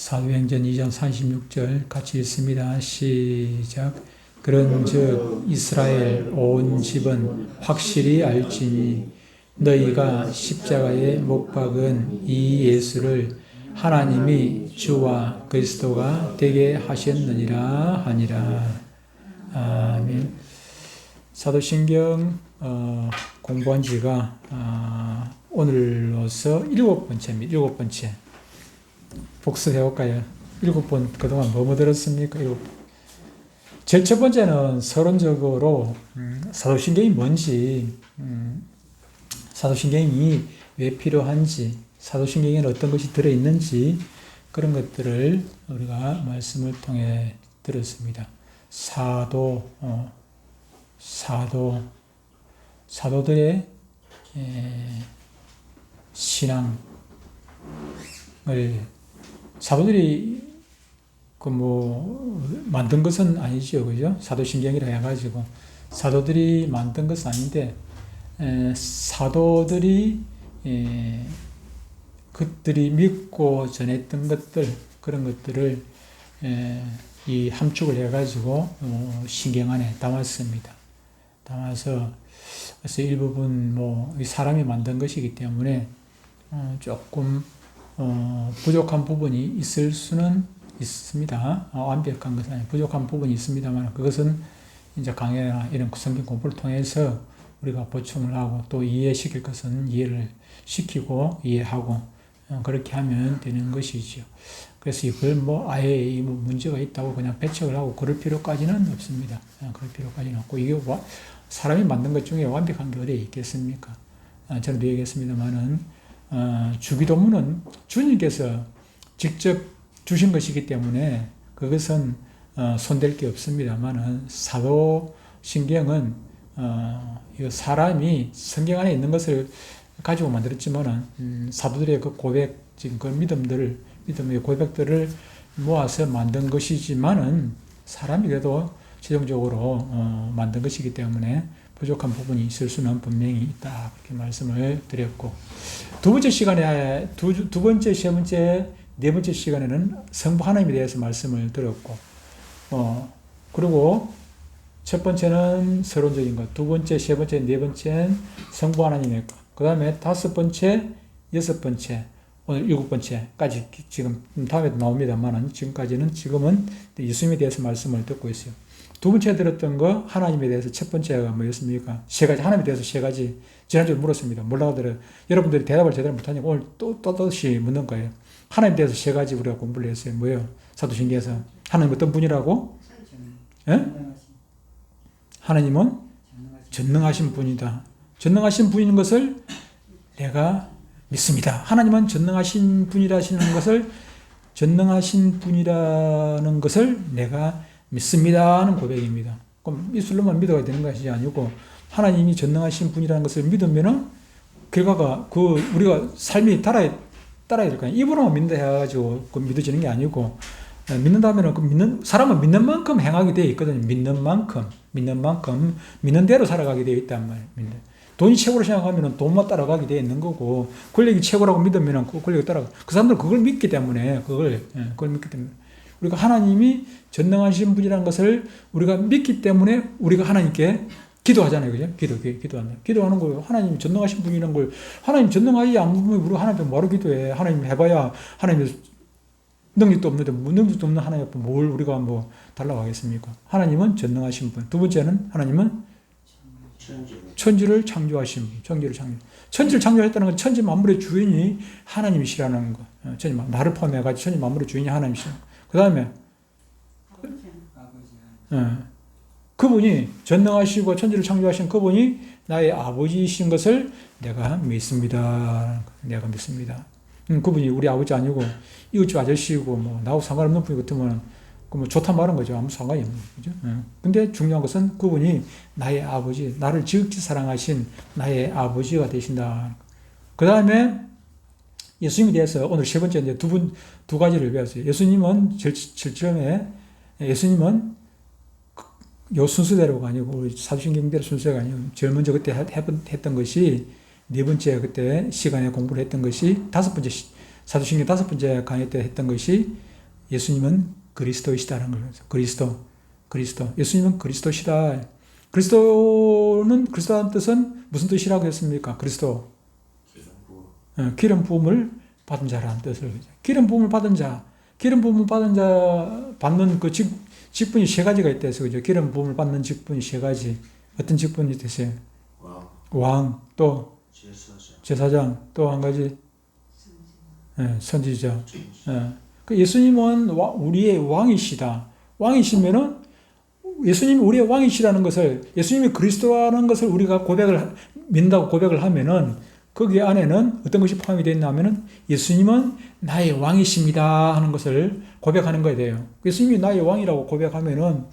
사도행전 2장 36절 같이 읽습니다. 시작. 그런즉 이스라엘 온 집은 확실히 알지니 너희가 십자가에 못 박은 이 예수를 하나님이 주와 그리스도가 되게 하셨느니라 하니라. 아멘. 사도신경 공부한 지가 오늘로서 7번째입니다. 7번째. 복습해볼까요? 7번 그동안 뭐뭐 들었습니까? 제일 첫 번째는 서론적으로 사도신경이 뭔지, 사도신경이 왜 필요한지, 사도신경에는 어떤 것이 들어있는지 그런 것들을 우리가 말씀을 통해 들었습니다. 사도들의 신앙을 사도들이 만든 것은 아니죠, 그죠? 사도신경이라 해가지고 사도들이 만든 것은 아닌데 사도들이 그들이 믿고 전했던 것들 그런 것들을 이 함축을 해가지고 신경 안에 담았습니다. 담아서 그래서 일부분 사람이 만든 것이기 때문에 조금 부족한 부분이 있을 수는 있습니다. 완벽한 것은 아니고 부족한 부분이 있습니다만 그것은 이제 강해나 이런 성경 공부를 통해서 우리가 보충을 하고 또 이해시킬 것은 이해를 시키고 이해하고 그렇게 하면 되는 것이죠. 그래서 이걸 아예 문제가 있다고 그냥 배척을 하고 그럴 필요까지는 없습니다. 그럴 필요까지는 없고 이게 사람이 만든 것 중에 완벽한 게 어디에 있겠습니까? 저는 얘기했습니다만은 주기도문은 주님께서 직접 주신 것이기 때문에 그것은 손댈 게 없습니다만은 사도신경은 사람이 성경 안에 있는 것을 가지고 만들었지만은 사도들의 그 고백, 지금 그 믿음의 고백들을 모아서 만든 것이지만은 사람이 그래도 최종적으로 만든 것이기 때문에 부족한 부분이 있을 수는 분명히 있다. 그렇게 말씀을 드렸고 두 번째 시간에 두 번째, 세 번째, 네 번째 시간에는 성부 하나님에 대해서 말씀을 드렸고 그리고 첫 번째는 서론적인 것, 두 번째, 세 번째, 네 번째는 성부 하나님의 것, 그 다음에 다섯 번째, 여섯 번째, 오늘 일곱 번째까지 지금 다음에도 나옵니다만 지금은 예수님에 대해서 말씀을 듣고 있어요. 두 번째 들었던 거 하나님에 대해서 첫 번째가 뭐였습니까? 세 가지, 하나님에 대해서 세 가지 지난주에 물었습니다. 몰라들어요. 여러분들이 대답을 제대로 못하니까 오늘 또다시 묻는 거예요. 하나님에 대해서 세 가지 우리가 공부를 했어요. 뭐예요? 사도신경에서 하나님 어떤 분이라고? 예? 하나님은 전능하신 분이다. 전능하신 분인 것을 내가 믿습니다. 하나님은 전능하신 분이라는 것을 내가 믿습니다 하는 고백입니다. 그럼 이슬로만 믿어야 되는 것이 아니고 하나님이 전능하신 분이라는 것을 믿으면은 결과가 우리가 삶이 따라야 될 거 아니에요. 입으로만 믿는다 해가지고 믿어지는 게 아니고 믿는다면은 사람은 믿는 만큼 행하게 되어 있거든요. 믿는 만큼 믿는 대로 살아가게 되어 있단 말이에요. 돈이 최고로 생각하면 돈만 따라가게 되어 있는 거고 권력이 최고라고 믿으면 그 권력이 따라가. 그 사람들은 그걸 믿기 때문에 그걸 믿기 때문에 우리가 하나님이 전능하신 분이라는 것을 우리가 믿기 때문에 우리가 하나님께 기도하잖아요. 그죠? 기도하는 거예요. 하나님 전능하신 분이라는 걸 하나님 전능하지 않으면 우리가 하나님께 뭐로 기도해? 하나님 해봐야 하나님 능력도 없는데 능력도 없는 하나님 앞에 뭘 우리가 달라고 하겠습니까? 하나님은 전능하신 분. 두 번째는 하나님은 천지를 창조하신 분. 천지를 창조했다는 건 천지 만물의 주인이 하나님이시라는 거. 나를 포함해가지고 천지 만물의 주인이 하나님이시라는 거. 그 다음에 그분이 전능하시고 천지를 창조하신 그분이 나의 아버지이신 것을 내가 믿습니다. 그분이 우리 아버지 아니고 이웃집 아저씨고 나하고 상관없는 분이 같으면 좋단 말인 거죠. 아무 상관이 없는 거죠. 근데 중요한 것은 그분이 나의 아버지, 나를 지극히 사랑하신 나의 아버지가 되신다. 그 다음에 예수님에 대해서 오늘 세 번째 이제 두 가지를 배웠어요. 예수님은 예수님은 요 순서대로가 아니고 우리 사도신경대로 순서가 아니고 제일 먼저 그때 했던 것이 네 번째 그때 시간에 공부를 했던 것이 다섯 번째 사도신경 다섯 번째 강의 때 했던 것이 예수님은 그리스도이시다는 거죠. 그리스도. 예수님은 그리스도시다. 그리스도라는 뜻은 무슨 뜻이라고 했습니까? 그리스도. 기름 부음을 받은 자라는 뜻을. 기름 부음을 받은 자. 기름 부음을 받은 자, 받는 그 직분이 세 가지가 있다 해서, 그죠? 기름 부음을 받는 직분이 세 가지. 어떤 직분이 되세요? 왕, 또 제사장, 또 한 가지 선지자. 예수님은 우리의 왕이시다. 왕이시면은 예수님이 우리의 왕이시라는 것을, 예수님이 그리스도라는 것을 우리가 믿는다고 고백을 하면은 거기 안에는 어떤 것이 포함이 되어 있나 하면은 예수님은 나의 왕이십니다 하는 것을 고백하는 거에 돼요. 예수님이 나의 왕이라고 고백하면은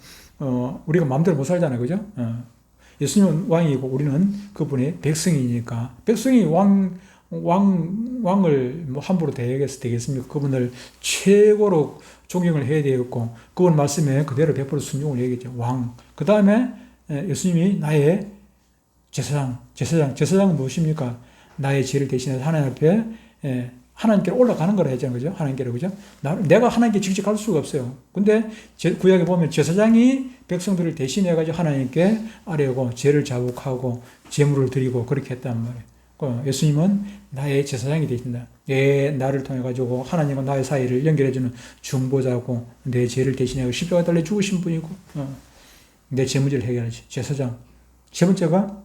우리가 마음대로 못 살잖아요, 그죠? 예수님은 왕이고 우리는 그분의 백성이니까. 백성이 왕을 뭐 함부로 되겠습니까? 그분을 최고로 존경을 해야 되겠고, 그분 말씀에 그대로 100% 순종을 해야겠죠. 왕. 그 다음에 예수님이 나의 제사장은 무엇입니까? 나의 죄를 대신해서 하나님 앞에 하나님께로 올라가는 거라 했잖아요, 그죠? 하나님께로, 그죠? 내가 하나님께 직접 갈 수가 없어요. 근데 구약에 보면 제사장이 백성들을 대신해가지고 하나님께 아뢰고 죄를 자복하고 제물을 드리고 그렇게 했단 말이에요. 예수님은 나의 제사장이 되신다. 나를 통해 가지고 하나님과 나의 사이를 연결해주는 중보자고, 내 죄를 대신하고 십자가에 달려 죽으신 분이고, 내 죄 문제를 해결하지. 제사장. 세 번째가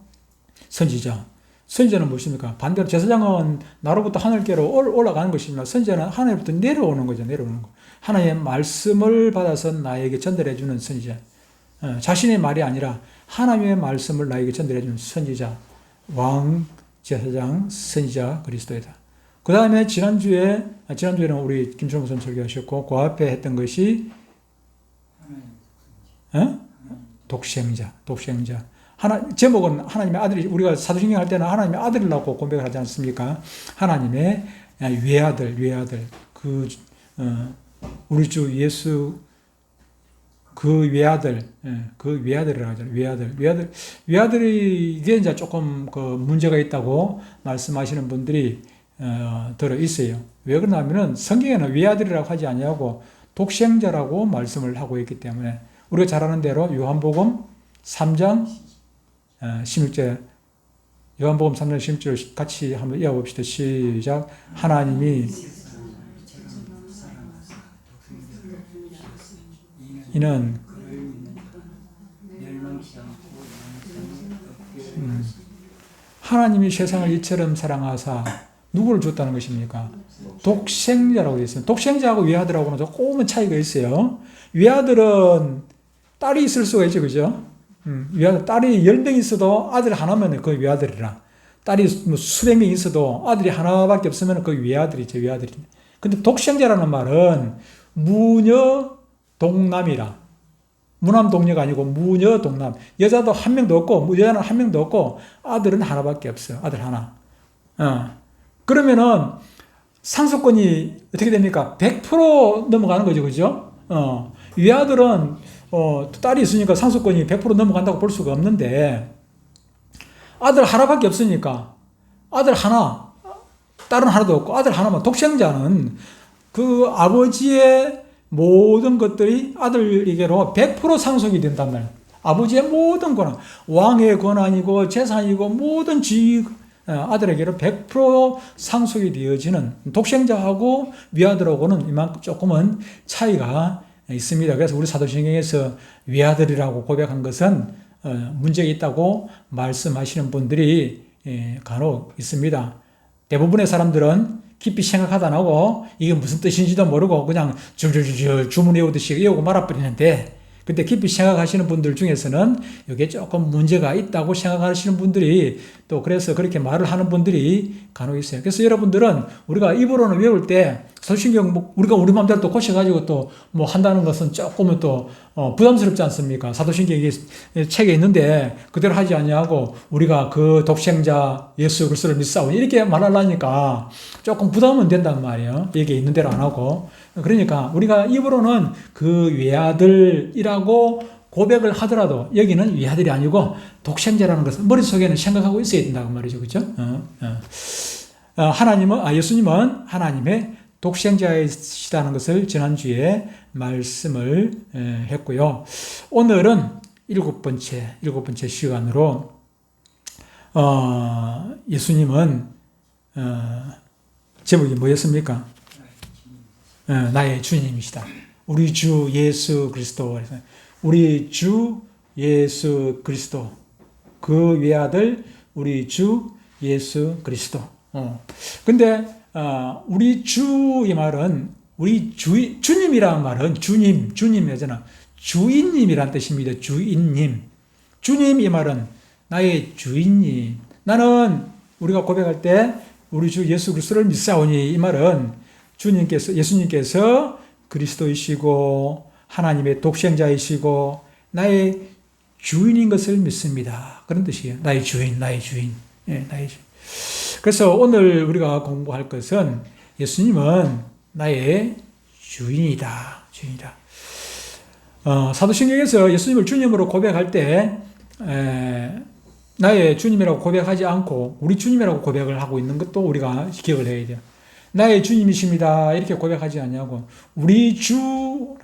선지자. 선지자는 무엇입니까? 반대로 제사장은 나로부터 하늘께로 올라가는 것입니다. 선지자는 하늘부터 내려오는 거죠. 내려오는 거. 하나님의 말씀을 받아서 나에게 전달해주는 선지자. 자신의 말이 아니라 하나님의 말씀을 나에게 전달해주는 선지자. 왕, 제사장, 선지자, 그리스도이다. 그 다음에 지난주에는 우리 김철모 선생 설교하셨고, 그 앞에 했던 것이 독생자. 제목은 하나님의 아들이, 우리가 사도신경 할 때는 하나님의 아들이라고 고백을 하지 않습니까? 하나님의 외아들. 우리 주 예수 그 외아들이라고 하잖아요. 외아들이 이게 이제 조금 그 문제가 있다고 말씀하시는 분들이 들어 있어요. 왜 그러냐면은 성경에는 외아들이라고 하지 아니하고 독생자라고 말씀을 하고 있기 때문에, 우리가 잘 아는 대로 요한복음 3장 16절, 요한복음 3장 16절 같이 한번 이어봅시다. 시작. 하나님이 이는 하나님이 세상을 이처럼 사랑하사 누구를 줬다는 것입니까? 독생자라고 되어 있어요. 독생자하고 외아들하고는 조금은 차이가 있어요. 외아들은 딸이 있을 수가 있죠, 그죠? 외아들, 딸이 10명 있어도 아들 하나면 그게 외아들이라. 딸이 뭐 수백 명 있어도 아들이 하나밖에 없으면 그게 외아들이죠, 외아들이. 근데 독생자라는 말은 무녀 동남이라. 무남 동녀가 아니고 무녀 동남. 여자도 한 명도 없고, 여자는 한 명도 없고, 아들은 하나밖에 없어요. 아들 하나. 그러면은 상속권이 어떻게 됩니까? 100% 넘어가는 거죠, 그죠? 외아들은 딸이 있으니까 상속권이 100% 넘어간다고 볼 수가 없는데, 아들 하나밖에 없으니까 아들 하나, 딸은 하나도 없고 아들 하나만. 독생자는 그 아버지의 모든 것들이 아들에게로 100% 상속이 된단 말이에요. 아버지의 모든 권한, 왕의 권한이고 재산이고 모든 지위, 아들에게로 100% 상속이 되어지는, 독생자하고 외아들하고는 이만큼 조금은 차이가 있습니다. 그래서 우리 사도신경에서 외아들이라고 고백한 것은 문제가 있다고 말씀하시는 분들이 간혹 있습니다. 대부분의 사람들은 깊이 생각하다 나고 이게 무슨 뜻인지도 모르고 그냥 줄줄줄 주문 외우듯이 외우고 말아버리는데, 근데 깊이 생각하시는 분들 중에서는 이게 조금 문제가 있다고 생각하시는 분들이 또 그래서 그렇게 말을 하는 분들이 간혹 있어요. 그래서 여러분들은 우리가 입으로는 외울 때 사도신경 우리가 우리 마음대로 또 고쳐가지고 또 뭐 한다는 것은 조금은 또 부담스럽지 않습니까? 사도신경이 책에 있는데 그대로 하지 아니하고 우리가 그 독생자 예수 그리스도를 믿사오니 이렇게 말하려니까 조금 부담은 된단 말이에요. 얘기 있는 대로 안 하고. 그러니까 우리가 입으로는 그 외아들이라고 고백을 하더라도 여기는 외아들이 아니고 독생자라는 것을 머릿속에는 생각하고 있어야 된다고 말이죠. 그렇죠? 예수님은 하나님의 독생자이시다는 것을 지난주에 말씀을 했고요. 오늘은 일곱 번째 시간으로 예수님은 제목이 뭐였습니까? 나의 주님이시다. 우리 주 예수 그리스도. 우리 주 예수 그리스도. 그 외아들 우리 주 예수 그리스도. 근데 우리 주 이 말은 우리 주님이라는 말은 주님이잖아. 주인님이란 뜻입니다. 주인님. 주님 이 말은 나의 주인님. 나는 우리가 고백할 때 우리 주 예수 그리스도를 믿사오니 이 말은 예수님께서 그리스도이시고 하나님의 독생자이시고 나의 주인인 것을 믿습니다. 그런 뜻이에요. 나의 주인. 예, 나의 주인. 그래서 오늘 우리가 공부할 것은 예수님은 나의 주인이다. 사도신경에서 예수님을 주님으로 고백할 때 나의 주님이라고 고백하지 않고 우리 주님이라고 고백을 하고 있는 것도 우리가 기억을 해야 돼요. 나의 주님이십니다. 이렇게 고백하지 않냐고. 우리 주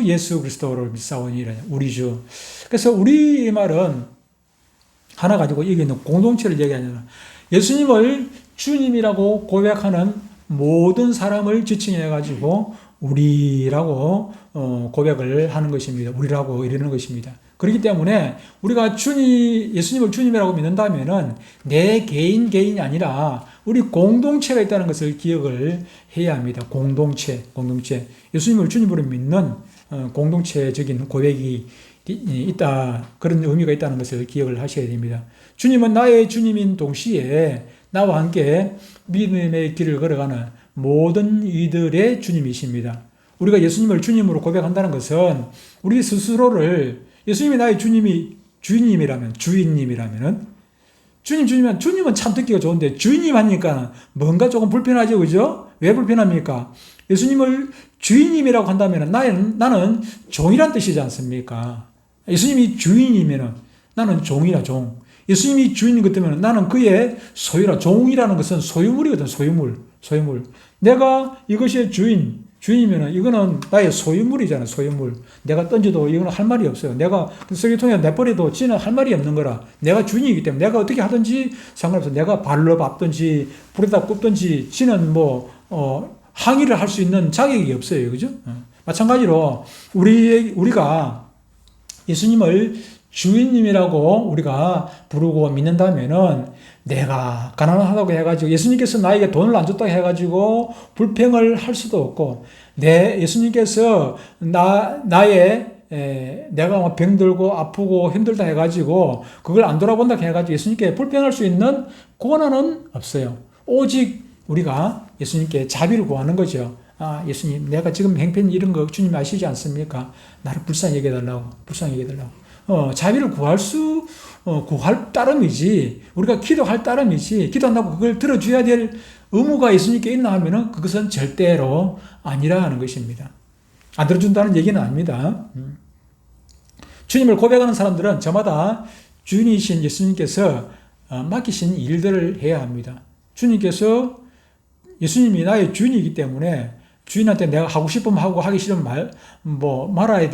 예수 그리스도를 믿사오니 우리 주. 그래서 우리 이 말은 하나 가지고 여기 있는 공동체를 얘기하잖아. 예수님을 주님이라고 고백하는 모든 사람을 지칭해가지고 우리라고 고백을 하는 것입니다. 우리라고 이르는 것입니다. 그렇기 때문에 우리가 예수님을 주님이라고 믿는다면은 내 개인이 아니라 우리 공동체가 있다는 것을 기억을 해야 합니다. 공동체. 예수님을 주님으로 믿는 공동체적인 고백이 있다. 그런 의미가 있다는 것을 기억을 하셔야 됩니다. 주님은 나의 주님인 동시에 나와 함께 믿음의 길을 걸어가는 모든 이들의 주님이십니다. 우리가 예수님을 주님으로 고백한다는 것은 우리 스스로를 예수님이 나의 주인님이라면 주님은 참 듣기가 좋은데 주인님 하니까 뭔가 조금 불편하죠, 그죠? 왜 불편합니까? 예수님을 주인님이라고 한다면 나는 종이란 뜻이지 않습니까? 예수님이 주인이면 나는 종이라 종. 예수님이 주인인 것 때문에 나는 그의 소유라. 종이라는 것은 소유물이거든. 소유물. 내가 이것의 주인이면 이거는 나의 소유물이잖아. 소유물. 내가 던져도 이거는 할 말이 없어요. 내가 쓰레기통에 내버려도 지는 할 말이 없는 거라. 내가 주인이기 때문에 내가 어떻게 하든지 상관없어. 내가 발로 밟든지 불에다 굽든지 지는 항의를 할 수 있는 자격이 없어요. 그죠? 마찬가지로 우리가 예수님을 주인님이라고 우리가 부르고 믿는다면은 내가 가난하다고 해가지고 예수님께서 나에게 돈을 안 줬다고 해가지고 불평을 할 수도 없고 예수님께서 내가 병들고 아프고 힘들다 해가지고 그걸 안 돌아본다 해가지고 예수님께 불평할 수 있는 권한은 없어요. 오직 우리가 예수님께 자비를 구하는 거죠. 예수님, 내가 지금 행편이 이런 거 주님 아시지 않습니까? 나를 불쌍히 여겨달라고. 자비를 구할 따름이지, 우리가 기도할 따름이지, 기도한다고 그걸 들어줘야 될 의무가 예수님께 있나 하면은 그것은 절대로 아니라 하는 것입니다. 안 들어준다는 얘기는 아닙니다. 주님을 고백하는 사람들은 저마다 주인이신 예수님께서 맡기신 일들을 해야 합니다. 예수님이 나의 주인이기 때문에 주인한테 내가 하고 싶으면 하고 하기 싫으면 말아야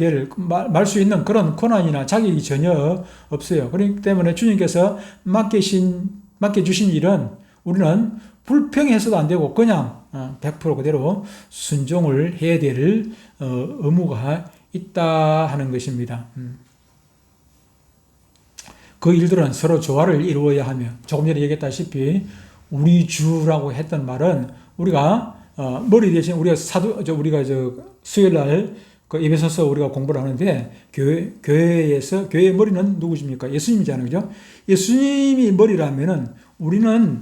말 수 있는 그런 권한이나 자격이 전혀 없어요. 그렇기 때문에 주님께서 맡겨주신 일은 우리는 불평해서도 안 되고 그냥 100% 그대로 순종을 해야 될 의무가 있다 하는 것입니다. 그 일들은 서로 조화를 이루어야 하며 조금 전에 얘기했다시피 우리 주라고 했던 말은 우리가 머리 대신 우리가 수요일 날 그 에베소서 우리가 공부를 하는데 교회의 머리는 누구십니까? 예수님이잖아요, 그죠? 예수님이 머리라면은 우리는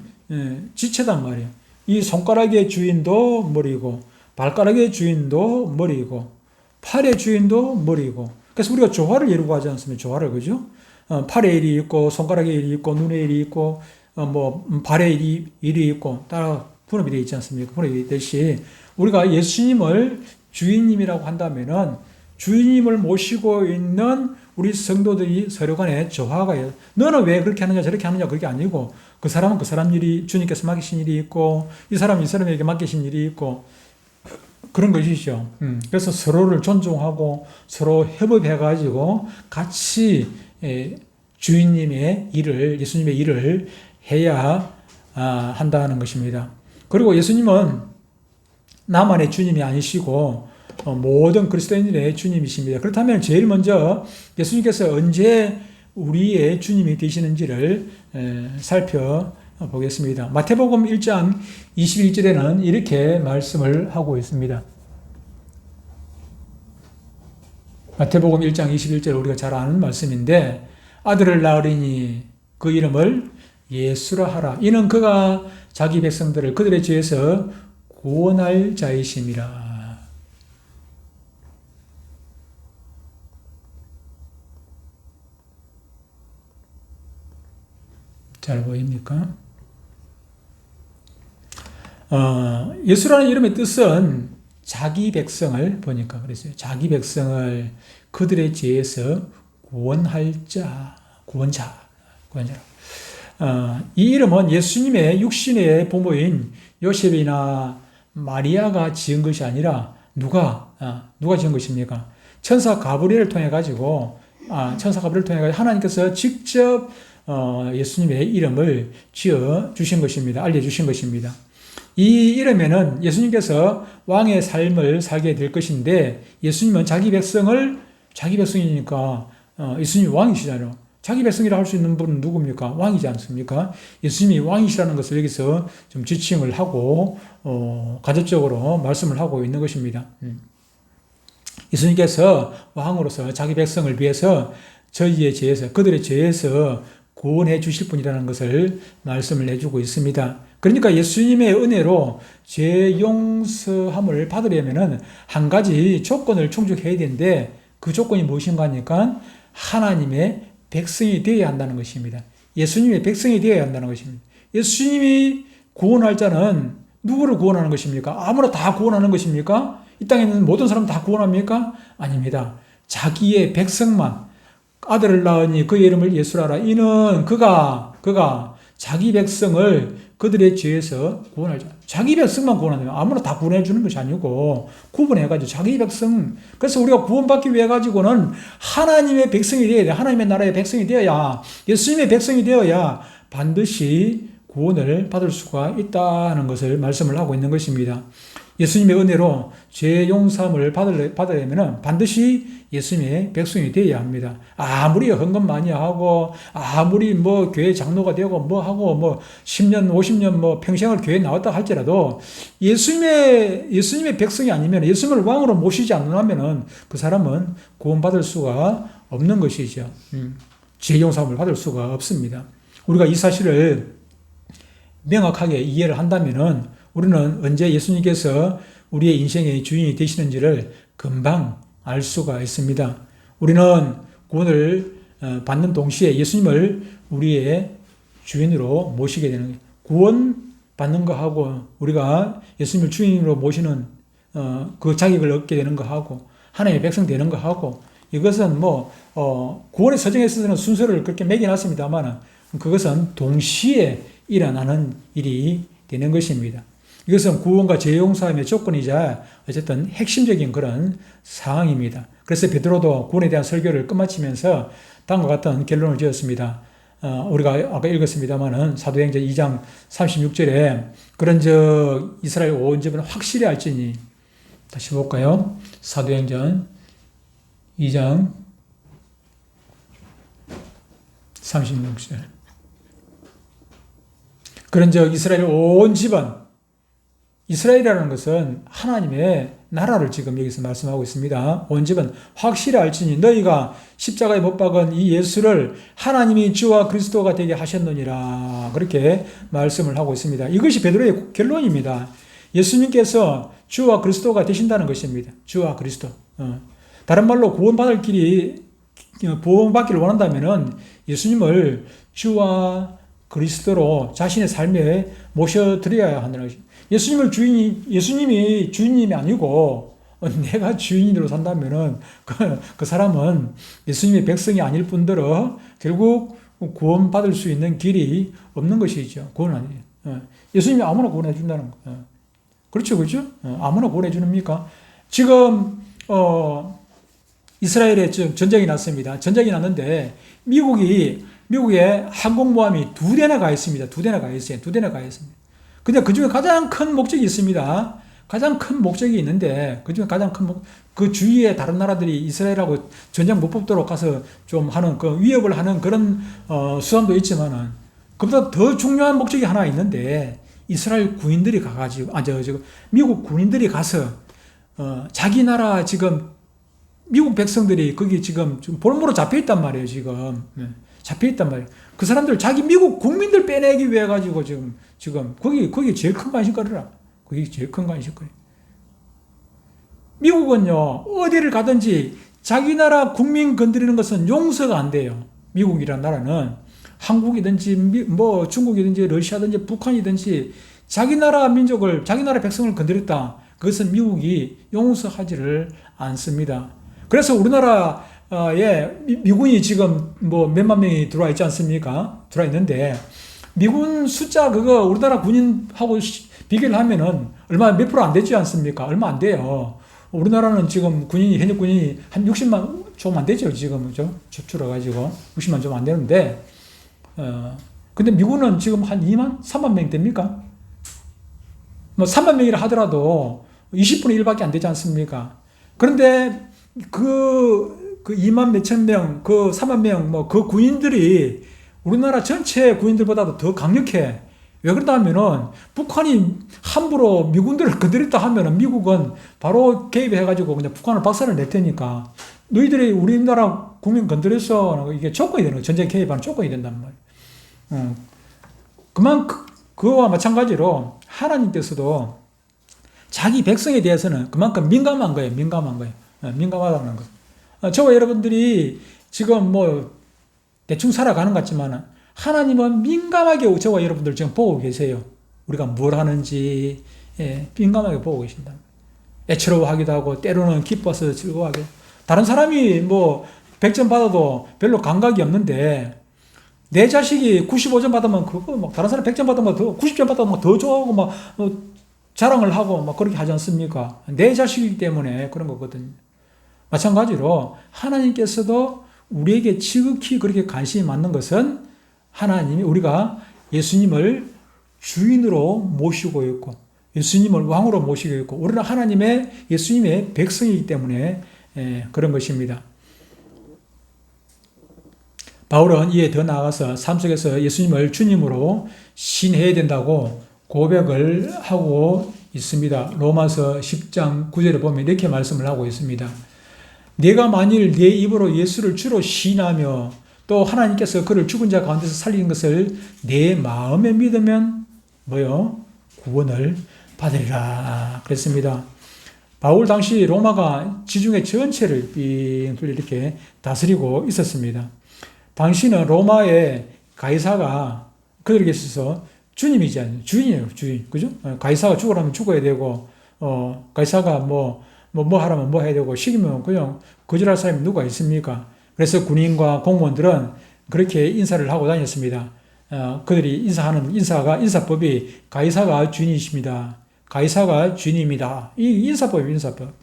지체단 말이에요. 이 손가락의 주인도 머리고 발가락의 주인도 머리고 팔의 주인도 머리고. 그래서 우리가 조화를 이루고 하지 않습니까? 조화를, 그죠? 팔의 일이 있고 손가락의 일이 있고 눈의 일이 있고 발의 일이 있고 따라 분업이 되어 있지 않습니까? 분업이 있듯이 우리가 예수님을 주인님이라고 한다면은 주인님을 모시고 있는 우리 성도들이 서로 간에 조화가 너는 왜 그렇게 하느냐 저렇게 하느냐 그게 아니고 그 사람은 그 사람 일이 주님께서 맡기신 일이 있고 이 사람에게 맡기신 일이 있고 그런 것이죠. 그래서 서로를 존중하고 서로 협업해가지고 같이 주인님의 일을, 예수님의 일을 해야 한다는 것입니다. 그리고 예수님은 나만의 주님이 아니시고 모든 그리스도인들의 주님이십니다. 그렇다면 제일 먼저 예수님께서 언제 우리의 주님이 되시는지를 살펴보겠습니다. 마태복음 1장 21절에는 이렇게 말씀을 하고 있습니다. 마태복음 1장 21절 우리가 잘 아는 말씀인데 아들을 낳으리니 그 이름을 예수라 하라. 이는 그가 자기 백성들을 그들의 죄에서 구원할 자이심이라. 잘 보입니까? 예수라는 이름의 뜻은 자기 백성을 보니까 그랬어요. 자기 백성을 그들의 죄에서 구원할 자, 구원자. 이 이름은 예수님의 육신의 부모인 요셉이나 마리아가 지은 것이 아니라 누가 지은 것입니까? 천사 가브리엘을 통해 가지고 하나님께서 직접 예수님의 이름을 지어 주신 것입니다. 알려주신 것입니다. 이 이름에는 예수님께서 왕의 삶을 살게 될 것인데 예수님은 자기 백성이니까 예수님이 왕이시잖아요. 자기 백성이라 할 수 있는 분은 누굽니까? 왕이지 않습니까? 예수님이 왕이시라는 것을 여기서 좀 지칭을 하고 가접적으로 말씀을 하고 있는 것입니다. 예수님께서 왕으로서 자기 백성을 위해서 그들의 죄에서 구원해 주실 분이라는 것을 말씀을 해주고 있습니다. 그러니까 예수님의 은혜로 죄 용서함을 받으려면 한 가지 조건을 충족해야 되는데 그 조건이 무엇인가 하니까 하나님의 백성이 되어야 한다는 것입니다. 예수님의 백성이 되어야 한다는 것입니다. 예수님이 구원할 자는 누구를 구원하는 것입니까? 아무나 다 구원하는 것입니까? 이 땅에 있는 모든 사람 다 구원합니까? 아닙니다. 자기의 백성만 아들을 낳으니 그의 이름을 예수라라. 이는 그가 자기 백성을 그들의 죄에서 구원할 자. 자기 백성만 구원하는 거예요. 아무나 다 구원해 주는 것이 아니고 구분해가지고 자기 백성. 그래서 우리가 구원받기 위해 가지고는 하나님의 백성이 되어야 돼. 하나님의 나라의 백성이 되어야 예수님의 백성이 되어야 반드시 구원을 받을 수가 있다는 것을 말씀을 하고 있는 것입니다. 예수님의 은혜로 죄 용서함을 받으려면 반드시 예수님의 백성이 되어야 합니다. 아무리 헌금 많이 하고 아무리 교회 장로가 되고 하고 10년 50년 평생을 교회에 나왔다 할지라도 예수님의 백성이 아니면 예수님을 왕으로 모시지 않으면 그 사람은 구원받을 수가 없는 것이죠. 죄 용서함을 받을 수가 없습니다. 우리가 이 사실을 명확하게 이해를 한다면은 우리는 언제 예수님께서 우리의 인생의 주인이 되시는지를 금방 알 수가 있습니다. 우리는 구원을 받는 동시에 예수님을 우리의 주인으로 모시게 되는 거예요. 구원 받는 거하고 우리가 예수님을 주인으로 모시는 그 자격을 얻게 되는 거하고 하나님의 백성 되는 거하고 이것은 구원의 서정에 있어서는 순서를 그렇게 매겨놨습니다만 그것은 동시에 일어나는 일이 되는 것입니다. 이것은 구원과 죄 용서함의 조건이자 어쨌든 핵심적인 그런 상황입니다. 그래서 베드로도 구원에 대한 설교를 끝마치면서 다음과 같은 결론을 지었습니다. 우리가 아까 읽었습니다만은 사도행전 2장 36절에 그런즉 이스라엘 온 집은 확실히 알지니 다시 볼까요? 사도행전 2장 36절 그런즉 이스라엘 온 집은 이스라엘이라는 것은 하나님의 나라를 지금 여기서 말씀하고 있습니다. 온 집은 확실히 알지니 너희가 십자가에 못 박은 이 예수를 하나님이 주와 그리스도가 되게 하셨느니라 그렇게 말씀을 하고 있습니다. 이것이 베드로의 결론입니다. 예수님께서 주와 그리스도가 되신다는 것입니다. 주와 그리스도. 다른 말로 구원받기를 원한다면 예수님을 주와 그리스도로 자신의 삶에 모셔드려야 한다는 것입니다. 예수님이 주인님이 아니고 내가 주인으로 산다면은 그 사람은 예수님의 백성이 아닐 뿐더러 결국 구원받을 수 있는 길이 없는 것이죠. 구원 아니에요. 예수님이 아무나 구원해 준다는 거예요. 그렇죠, 그렇죠? 아무나 보내주니까. 지금 이스라엘에 전쟁이 났습니다. 전쟁이 났는데 미국에 항공모함이 2대나 가 있습니다. 2대나 가 있어요. 2대나 가 있습니다. 근데 그 중에 가장 큰 목적이 있습니다. 가장 큰 목적이 있는데 그 중에 가장 큰 그 주위에 다른 나라들이 이스라엘하고 전쟁 못 붙도록 가서 좀 하는 그 위협을 하는 그런 수단도 있지만은 그보다 더 중요한 목적이 하나 있는데 이스라엘 군인들이 가가지고 미국 군인들이 가서 자기 나라 지금 미국 백성들이 거기 지금 볼모로 잡혀 있단 말이에요. 지금 잡혀 있단 말이에요. 그 사람들 자기 미국 국민들 빼내기 위해 가지고 지금 거기 제일 큰 관심거리라. 그게 제일 큰 관심거리. 미국은요 어디를 가든지 자기 나라 국민 건드리는 것은 용서가 안 돼요. 미국이란 나라는 한국이든지 뭐 중국이든지 러시아든지 북한이든지 자기 나라 민족을 자기 나라 백성을 건드렸다. 그것은 미국이 용서하지를 않습니다. 그래서 우리나라에 미군이 지금 뭐 몇만 명이 들어와 있지 않습니까? 들어와 있는데 미군 숫자 그거 우리나라 군인하고 비교를 하면은 몇 프로 안 되지 않습니까? 얼마 안 돼요. 우리나라는 지금 현역 군인이 한 60만 조금 안 되죠. 지금 줄어가지고 60만 좀 안 되는데 근데 미군은 지금 한 2만 3만 명 됩니까? 뭐 3만 명이라 하더라도 20분의 1밖에 안 되지 않습니까? 그런데 그 2만 몇천 명, 그 3만 명, 뭐 그 군인들이 우리나라 전체 군인들보다도 더 강력해. 왜 그러다 하면은 북한이 함부로 미군들을 건드렸다 하면은 미국은 바로 개입해가지고 그냥 북한을 박살을 낼 테니까 너희들이 우리나라 국민 건드렸어. 이게 조건이 되는 거야. 전쟁 개입하는 조건이 된단 말이야. 그와 마찬가지로 하나님께서도 자기 백성에 대해서는 그만큼 민감한 거예요. 민감하다는 거. 저와 여러분들이 지금 뭐 대충 살아가는 것 같지만 하나님은 민감하게 저와 여러분들 지금 보고 계세요. 우리가 뭘 하는지 민감하게 보고 계신다. 애처로워하기도 하고 때로는 기뻐서 즐거워하게. 다른 사람이 뭐 100점 받아도 별로 감각이 없는데 내 자식이 95점 받으면 그거 막 다른 사람 100점 받으면 더 90점 받으면 더 좋아하고 막 자랑을 하고 막 그렇게 하지 않습니까? 내 자식이기 때문에 그런 거거든요. 마찬가지로 하나님께서도 우리에게 지극히 그렇게 관심이 많는 것은 하나님이 우리가 예수님을 주인으로 모시고 있고 예수님을 왕으로 모시고 있고 우리는 예수님의 백성이기 때문에 그런 것입니다. 바울은 이에 더 나아가서 삶 속에서 예수님을 주님으로 신해야 된다고 고백을 하고 있습니다. 로마서 10장 9절에 보면 이렇게 말씀을 하고 있습니다. 내가 만일 내 입으로 예수를 주로 시인하며 또 하나님께서 그를 죽은 자 가운데서 살린 것을 내 마음에 믿으면 구원을 받으리라 그랬습니다. 바울 당시 로마가 지중해 전체를 이렇게 다스리고 있었습니다. 당시는 로마의 가이사가 그들에게 있어서 주님이지 않나요? 주인이에요, 주인. 그죠? 가이사가 죽으라면 죽어야 되고, 가이사가 뭐 하라면 뭐 해야 되고, 시키면 그냥 거절할 사람이 누가 있습니까? 그래서 군인과 공무원들은 그렇게 인사를 하고 다녔습니다. 그들이 인사법이 가이사가 주인이십니다. 가이사가 주인입니다. 이 인사법이에요, 인사법.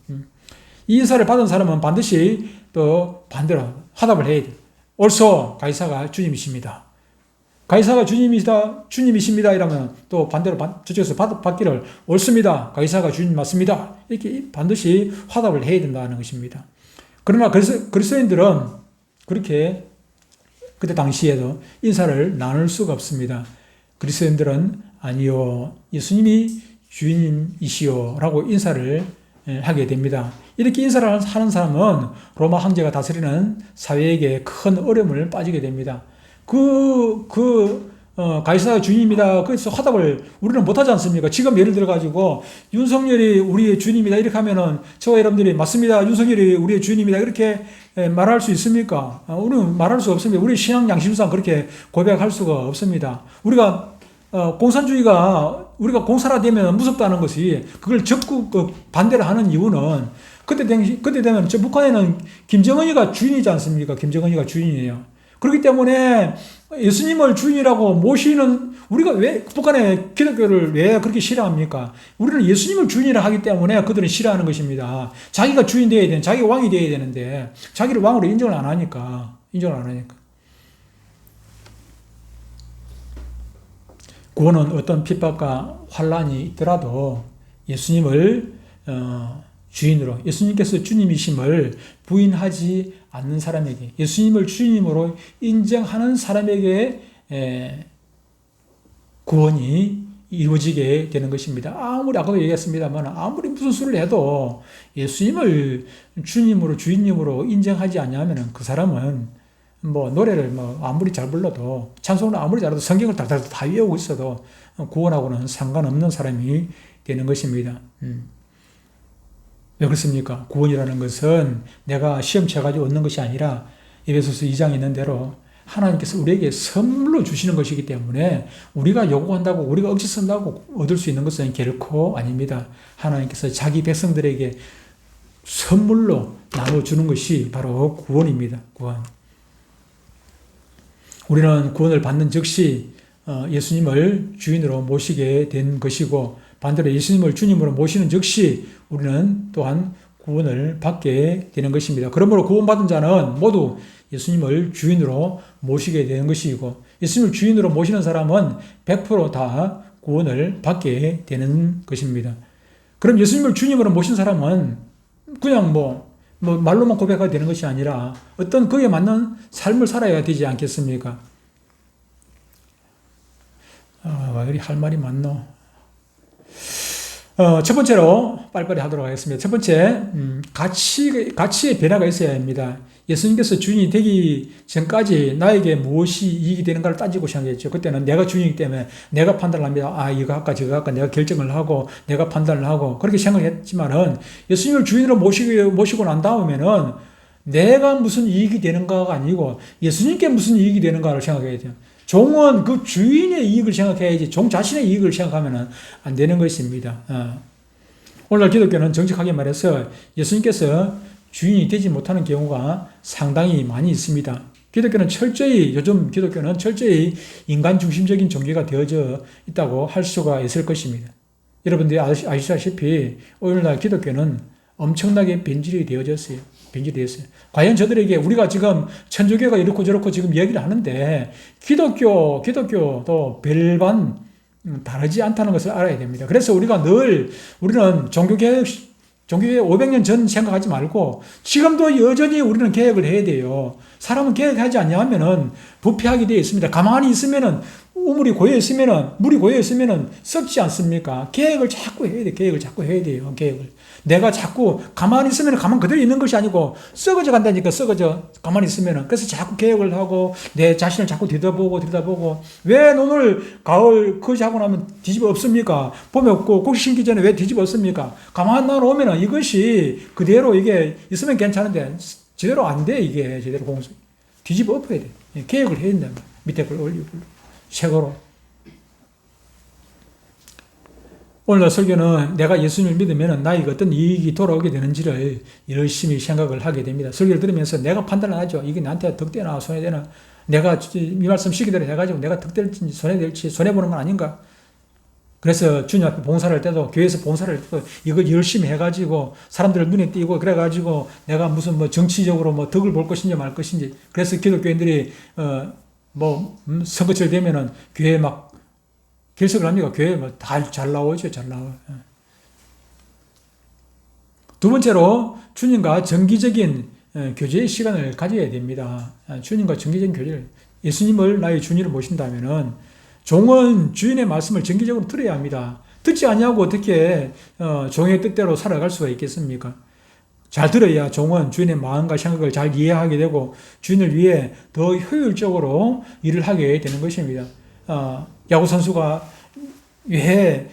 이 인사를 받은 사람은 반드시 또 반대로 화답을 해야 돼요. 옳소, 가이사가 주님이십니다. 가이사가 주님이십니다. 이러면 또 반대로 저쪽에서 받기를 옳습니다. 가이사가 주님 맞습니다. 이렇게 반드시 화답을 해야 된다는 것입니다. 그러나 그리스도인들은 그렇게 그때 당시에도 인사를 나눌 수가 없습니다. 그리스도인들은 아니요, 예수님이 주인이시오 라고 인사를 하게 됩니다. 이렇게 인사를 하는 사람은 로마 황제가 다스리는 사회에게 큰 어려움을 빠지게 됩니다. 가이사가 주인입니다. 그래서 화답을 우리는 못하지 않습니까? 지금 예를 들어가지고 윤석열이 우리의 주인입니다. 이렇게 하면은 저와 여러분들이 맞습니다. 윤석열이 우리의 주인입니다. 이렇게 말할 수 있습니까? 우리는 말할 수 없습니다. 우리 신앙 양심상 그렇게 고백할 수가 없습니다. 우리가 우리가 공산화되면 무섭다는 것이 그걸 적극 반대를 하는 이유는 그때 되면 저 북한에는 김정은이가 주인이지 않습니까? 김정은이가 주인이에요. 그렇기 때문에 예수님을 주인이라고 모시는 우리가 왜 북한의 기독교를 왜 그렇게 싫어합니까? 우리는 예수님을 주인이라 하기 때문에 그들은 싫어하는 것입니다. 자기가 주인 되어야 되는, 자기가 왕이 되어야 되는데 자기를 왕으로 인정을 안 하니까. 구원은 어떤 핍박과 환란이 있더라도 예수님을 주인으로, 예수님께서 주님이심을 부인하지 않는 사람에게, 예수님을 주님으로 인정하는 사람에게 구원이 이루어지게 되는 것입니다. 아무리 아까도 얘기했습니다만 아무리 무슨 수를 해도 예수님을 주님으로 주인님으로 인정하지 않냐면 그 사람은 뭐 노래를 뭐 아무리 잘 불러도 찬송을 아무리 잘해도 성경을 다 외우고 있어도 구원하고는 상관없는 사람이 되는 것입니다. 왜 그렇습니까? 구원이라는 것은 내가 시험 쳐가지고 얻는 것이 아니라 에베소서 2장에 있는 대로 하나님께서 우리에게 선물로 주시는 것이기 때문에 우리가 요구한다고 우리가 억지 쓴다고 얻을 수 있는 것은 결코 아닙니다. 하나님께서 자기 백성들에게 선물로 나눠주는 것이 바로 구원입니다. 구원. 우리는 구원을 받는 즉시 예수님을 주인으로 모시게 된 것이고 반대로 예수님을 주님으로 모시는 즉시 우리는 또한 구원을 받게 되는 것입니다. 그러므로 구원받은 자는 모두 예수님을 주인으로 모시게 되는 것이고 예수님을 주인으로 모시는 사람은 100%다 구원을 받게 되는 것입니다. 그럼 예수님을 주님으로 모신 사람은 그냥 뭐 말로만 고백하게 되는 것이 아니라 어떤 그에 맞는 삶을 살아야 되지 않겠습니까? 왜 이리 할 말이 많노? 첫 번째로 빨리빨리 하도록 하겠습니다. 첫 번째, 가치의 변화가 있어야 합니다. 예수님께서 주인이 되기 전까지 나에게 무엇이 이익이 되는가를 따지고 시작했죠. 그때는 내가 주인이기 때문에 내가 판단을 합니다. 아, 이거 할까 저거 할까 내가 결정을 하고 내가 판단을 하고 그렇게 생각했지만은 예수님을 주인으로 모시고 난 다음에는 내가 무슨 이익이 되는가가 아니고 예수님께 무슨 이익이 되는가를 생각해야 돼요. 종은 그 주인의 이익을 생각해야지 종 자신의 이익을 생각하면 안 되는 것입니다. 오늘날 기독교는 정직하게 말해서 예수님께서 주인이 되지 못하는 경우가 상당히 많이 있습니다. 요즘 기독교는 철저히 인간 중심적인 종교가 되어져 있다고 할 수가 있을 것입니다. 여러분들이 아시다시피 오늘날 기독교는 엄청나게 변질이 되어졌어요. 과연 저들에게 우리가 지금 천주교가 이렇고 저렇고 지금 얘기를 하는데 기독교도 별반 다르지 않다는 것을 알아야 됩니다. 그래서 우리는 종교개혁 500년 전 생각하지 말고 지금도 여전히 우리는 개혁을 해야 돼요. 사람은 개혁하지 않냐면은 부패하게 되어 있습니다. 가만히 있으면은 물이 고여 있으면은 썩지 않습니까? 계획을 자꾸 해야 돼요. 내가 자꾸 가만히 있으면 가만 그대로 있는 것이 아니고 썩어져 간다니까, 가만히 있으면은. 그래서 자꾸 계획을 하고 내 자신을 자꾸 들여다보고 왜 오늘 가을 거지 하고 나면 뒤집어 엎습니까? 봄에 없고 곡식 심기 전에 왜 뒤집어 엎습니까? 가만히 놔놓으면은 이것이 그대로 이게 있으면 괜찮은데 제대로 안 돼, 이게 제대로 뒤집어 엎어야 돼. 계획을 해야 된다. 밑에 걸 올리고 최고로. 오늘 설교는 내가 예수님을 믿으면 나에게 어떤 이익이 돌아오게 되는지를 열심히 생각을 하게 됩니다. 설교를 들으면서 내가 판단을 하죠. 이게 나한테 덕되나 손해되나, 내가 이 말씀 시키대로 해가지고 내가 덕될지 손해될지 손해보는 건 아닌가. 그래서 주님 앞에 봉사를 할 때도 교회에서 봉사를 할 때도 이거 열심히 해가지고 사람들 눈에 띄고 그래가지고 내가 무슨 정치적으로 덕을 볼 것인지 말 것인지. 그래서 기독교인들이 선거철 되면은 교회에 막 결석을 합니까? 교회에 다 잘 나오죠, 잘 나와요. 두 번째로 주님과 정기적인 교제의 시간을 가져야 됩니다. 주님과 정기적인 교제를, 예수님을 나의 주인으로 모신다면은 종은 주인의 말씀을 정기적으로 들어야 합니다. 듣지 않냐고 어떻게 종의 뜻대로 살아갈 수가 있겠습니까? 잘 들어야 종은 주인의 마음과 생각을 잘 이해하게 되고 주인을 위해 더 효율적으로 일을 하게 되는 것입니다. 야구선수가 왜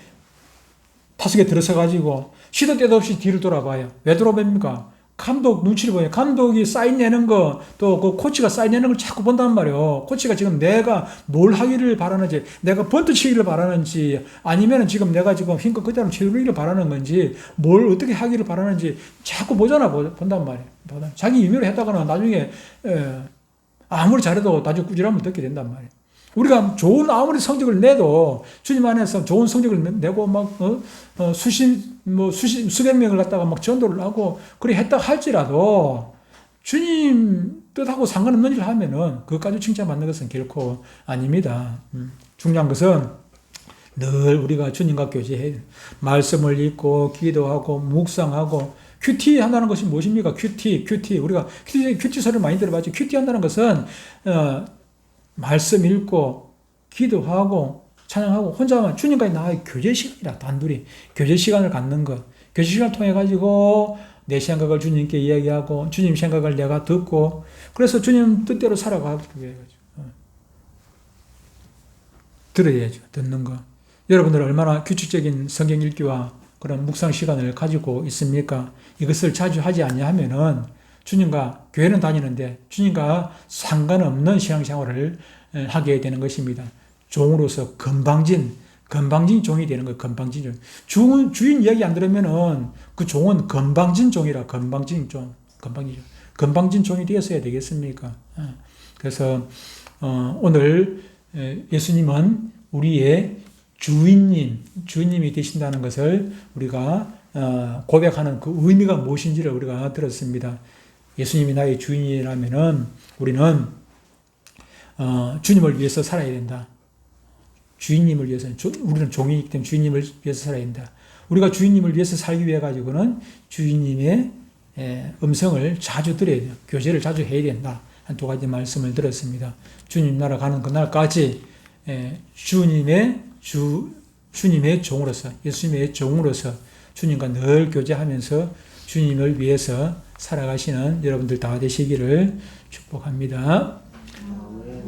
타석에 들어서가지고 시도 때도 없이 뒤를 돌아봐요. 왜 돌아봅니까? 감독 눈치를 보여요. 감독이 사인 내는 거, 또 그 코치가 사인 내는 걸 자꾸 본단 말이에요. 코치가 지금 내가 뭘 하기를 바라는지, 내가 번트 치기를 바라는지, 아니면 지금 내가 지금 힘껏 그대로 치기를 바라는 건지, 뭘 어떻게 하기를 바라는지 자꾸 본단 말이에요. 자기 임의로 했다가는 나중에 아무리 잘해도 나중에 꾸지람을 듣게 된단 말이에요. 우리가 좋은 아무리 성적을 내도 주님 안에서 좋은 성적을 내고 막 수백 명을 갖다가 막 전도를 하고 그래 했다 할지라도 주님 뜻하고 상관없는 일을 하면은 그것까지 칭찬받는 것은 결코 아닙니다. 중요한 것은 늘 우리가 주님과 교제해야 돼요. 말씀을 읽고 기도하고 묵상하고 큐티 한다는 것이 무엇입니까? 큐티. 우리가 큐티 소리를 많이 들어봤죠. 큐티 한다는 것은 말씀 읽고 기도하고 찬양하고 혼자만 주님과의 나의 교제 시간이라 단둘이 교제 시간을 갖는 것. 교제 시간을 통해 가지고 내 생각을 주님께 이야기하고 주님 생각을 내가 듣고 그래서 주님 뜻대로 살아가고 들어야죠. 듣는 거. 여러분들 얼마나 규칙적인 성경 읽기와 그런 묵상 시간을 가지고 있습니까? 이것을 자주 하지 않냐면은 주님과 교회는 다니는데 주님과 상관없는 신앙생활을 하게 되는 것입니다. 종으로서 건방진 종이 되는 거예요. 건방진 종. 주인 이야기 안 들으면은 그 종은 건방진 종이라 건방진 종이 되었어야 되겠습니까? 그래서 오늘 예수님은 우리의 주인님이 되신다는 것을 우리가 고백하는 그 의미가 무엇인지를 우리가 들었습니다. 예수님이 나의 주인이라면은 우리는 주님을 위해서 살아야 된다. 주인님을 위해서 우리는 종이기 때문에 주인님을 위해서 살아야 된다. 우리가 주인님을 위해서 살기 위해 가지고는 주인님의 음성을 자주 들어야 돼요. 교제를 자주 해야 된다. 한 두 가지 말씀을 들었습니다. 주님 나라 가는 그날까지 주님의 종으로서 예수님의 종으로서 주님과 늘 교제하면서 주님을 위해서 살아가시는 여러분들 다 되시기를 축복합니다.